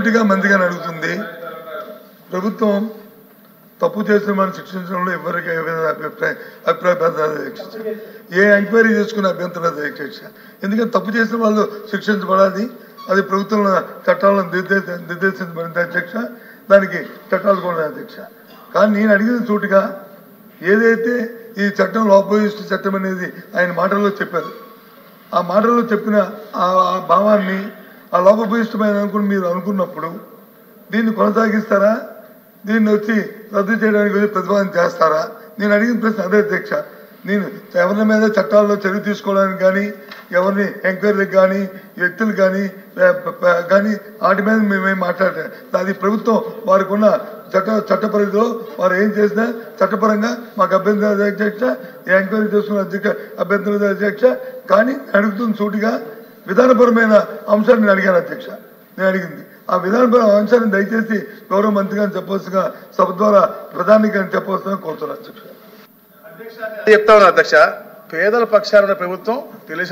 సూటిగా మందిగా అడుగుతుంది. ప్రభుత్వం తప్పు చేసిన మనం శిక్షించడంలో ఎవరికి అభిప్రాయపడాలి అధ్యక్ష. ఏ ఎంక్వైరీ చేసుకునే అభ్యంతరం లేదు అధ్యక్ష. ఎందుకంటే తప్పు చేసిన వాళ్ళు శిక్షించబడాలి. అది ప్రభుత్వం చట్టాలను నిర్దేశించబడింది అధ్యక్ష. దానికి చట్టాలు కూడా అధ్యక్ష. కానీ నేను అడిగిన సూటిగా ఏదైతే ఈ చట్టం లోపభూయిష్ట చట్టం అనేది ఆయన మాటల్లో చెప్పారు, ఆ మాటల్లో చెప్పిన ఆ భావాన్ని ఆ లోపభూయిష్టమైన అనుకుని మీరు అనుకున్నప్పుడు దీన్ని కొనసాగిస్తారా, దీన్ని వచ్చి రద్దు చేయడానికి ప్రతిపాదన చేస్తారా? నేను అడిగిన ప్రశ్న అదే అధ్యక్ష. నేను ఎవరి మీద చట్టాల్లో చర్య తీసుకోవడానికి కానీ, ఎవరిని ఎంక్వైరీలకు కానీ, వ్యక్తులు కానీ వాటి మీద మేమేం మాట్లాడతాం. అది ప్రభుత్వం వారికి ఉన్న చట్ట పరిధిలో వారు ఏం చేసినా చట్టపరంగా మాకు అభ్యంతరం అధ్యక్ష. ఎంక్వైరీ చేసుకున్న అభ్యంతరం అధ్యక్ష. కానీ అడుగుతున్న సూటిగా విధానపరమైన అంశాన్ని నేను అడిగాను అధ్యక్ష. నేను అడిగింది ఆ విధానపరమైన అంశాన్ని దయచేసి గౌరవ మంత్రి గారిని చెప్పవలసిగా సభ ద్వారా ప్రధాని గారిని చెప్పవలసిన కోరుతున్నాను అధ్యక్ష. చెప్తా ఉన్నా అధ్యక్ష, పేదల పక్షాన ప్రభుత్వం తెలుసు.